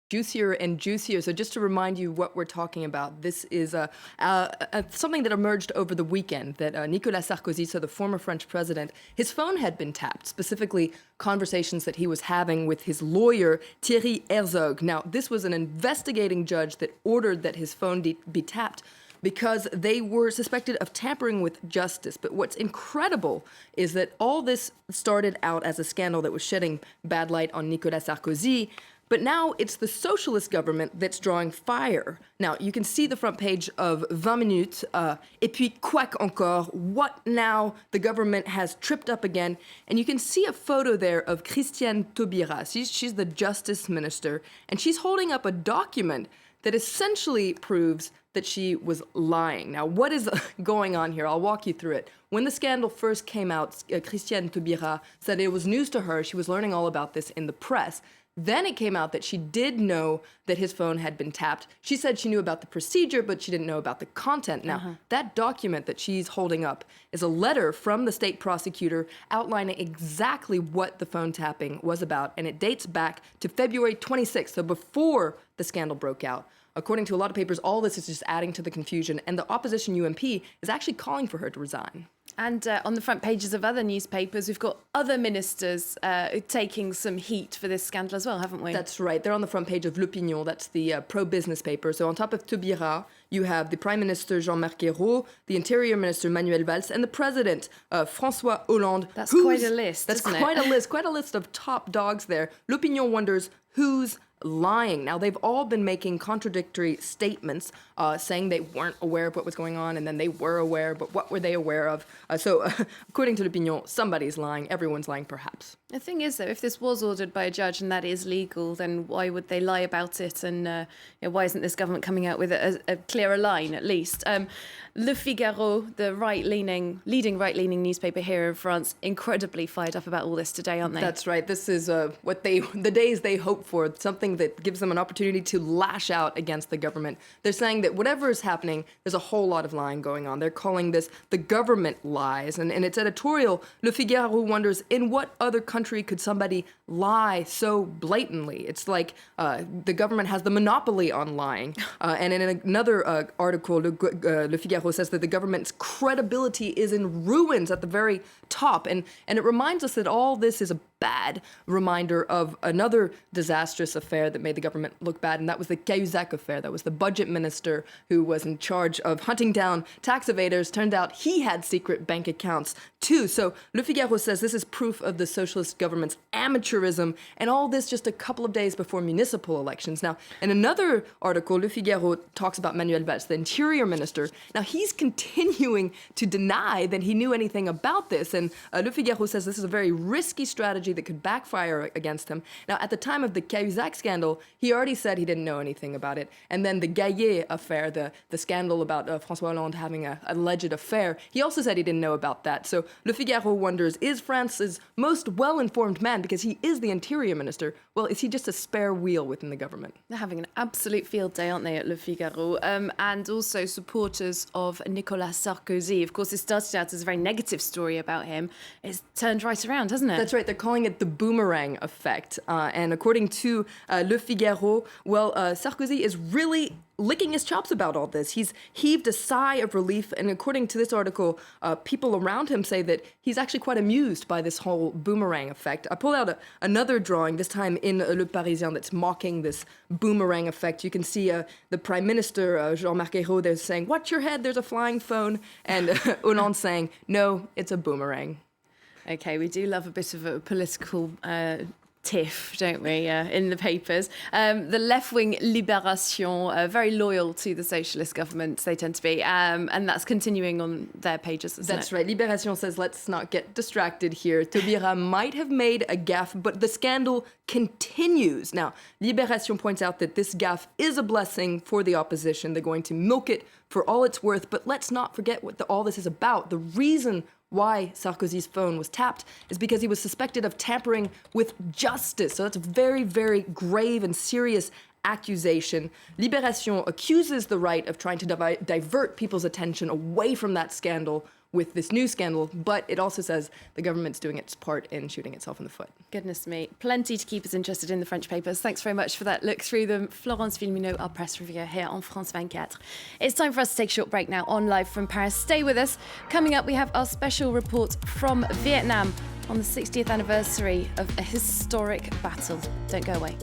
Juicier and juicier. So just to remind you what we're talking about, this is something that emerged over the weekend, that Nicolas Sarkozy, so the former French president, his phone had been tapped, specifically conversations that he was having with his lawyer, Thierry Herzog. Now, this was an investigating judge that ordered that his phone be tapped because they were suspected of tampering with justice. But what's incredible is that all this started out as a scandal that was shedding bad light on Nicolas Sarkozy. But now it's the socialist government that's drawing fire. Now, you can see the front page of 20 Minutes, et puis quack encore, what now? The government has tripped up again. And you can see a photo there of Christiane Taubira. She's the justice minister, and she's holding up a document that essentially proves that she was lying. Now, what is going on here? I'll walk you through it. When the scandal first came out, Christiane Taubira said it was news to her. She was learning all about this in the press. Then it came out that she did know that his phone had been tapped. She said she knew about the procedure, but she didn't know about the content. Now, that document that she's holding up is a letter from the state prosecutor outlining exactly what the phone tapping was about, and it dates back to February 26th, so before the scandal broke out. According to a lot of papers, all this is just adding to the confusion, and the opposition UMP is actually calling for her to resign. And on the front pages of other newspapers, we've got other ministers taking some heat for this scandal as well, haven't we? That's right. They're on the front page of L'Opinion. That's the pro-business paper. So on top of Taubira, you have the Prime Minister Jean-Marc Ayrault, the Interior Minister Manuel Valls, and the President François Hollande. That's quite a list, That's isn't quite it? Quite a list of top dogs there. L'Opinion wonders who's lying. Now, they've all been making contradictory statements, saying they weren't aware of what was going on, and then they were aware, but what were they aware of? According to L'Opinion, somebody's lying. Everyone's lying, perhaps. The thing is, though, if this was ordered by a judge and that is legal, then why would they lie about it? And why isn't this government coming out with a clearer line, at least? Le Figaro, the leading right-leaning newspaper here in France, incredibly fired up about all this today, aren't they? That's right. This is the days they hope for, something that gives them an opportunity to lash out against the government. They're saying that whatever is happening, there's a whole lot of lying going on. They're calling this the government lies. And in its editorial, Le Figaro wonders, in what other country could somebody lie so blatantly? It's like the government has the monopoly on lying. And in another article, Le Figaro says that the government's credibility is in ruins at the very top. And it reminds us that all this is a bad reminder of another disastrous affair that made the government look bad, and that was the Cahuzac affair. That was the budget minister who was in charge of hunting down tax evaders. Turned out he had secret bank accounts too. So Le Figaro says this is proof of the socialist government's amateurism, and all this just a couple of days before municipal elections. Now, in another article, Le Figaro talks about Manuel Valls, the interior minister. Now, he's continuing to deny that he knew anything about this, and Le Figaro says this is a very risky strategy that could backfire against him. Now, at the time of the Cahuzac scandal, he already said he didn't know anything about it. And then the Gaillet affair, the scandal about François Hollande having an alleged affair, he also said he didn't know about that. So Le Figaro wonders, is France's most well-informed man, because he is the interior minister, well, is he just a spare wheel within the government? They're having an absolute field day, aren't they, at Le Figaro? And also supporters of Nicolas Sarkozy. Of course, it started out as a very negative story about him. It's turned right around, hasn't it? That's right. They're calling it the Boomerang Effect. And according to Le Figaro, well, Sarkozy is really licking his chops about all this. He's heaved a sigh of relief, and according to this article, people around him say that he's actually quite amused by this whole boomerang effect. I pulled out another drawing, this time in Le Parisien, that's mocking this boomerang effect. You can see the Prime Minister, Jean-Marc Ayrault, there saying, "Watch your head, there's a flying phone," and Hollande saying, "No, it's a boomerang." Okay, we do love a bit of a political tiff, don't we, in the papers. The left-wing Libération, very loyal to the socialist government, they tend to be, and that's continuing on their pages, isn't That's right. Libération says, let's not get distracted here. Taubira might have made a gaffe, but the scandal continues. Now, Libération points out that this gaffe is a blessing for the opposition. They're going to milk it for all it's worth, but let's not forget what all this is about. The reason why Sarkozy's phone was tapped is because he was suspected of tampering with justice. So that's a very, very grave and serious accusation. Libération accuses the right of trying to divert people's attention away from that scandal with this news scandal, but it also says the government's doing its part in shooting itself in the foot. Goodness me. Plenty to keep us interested in the French papers. Thanks very much for that look through them. Florence Villeminot, our press reviewer here on France 24. It's time for us to take a short break now on Live from Paris. Stay with us. Coming up, we have our special report from Vietnam on the 60th anniversary of a historic battle. Don't go away.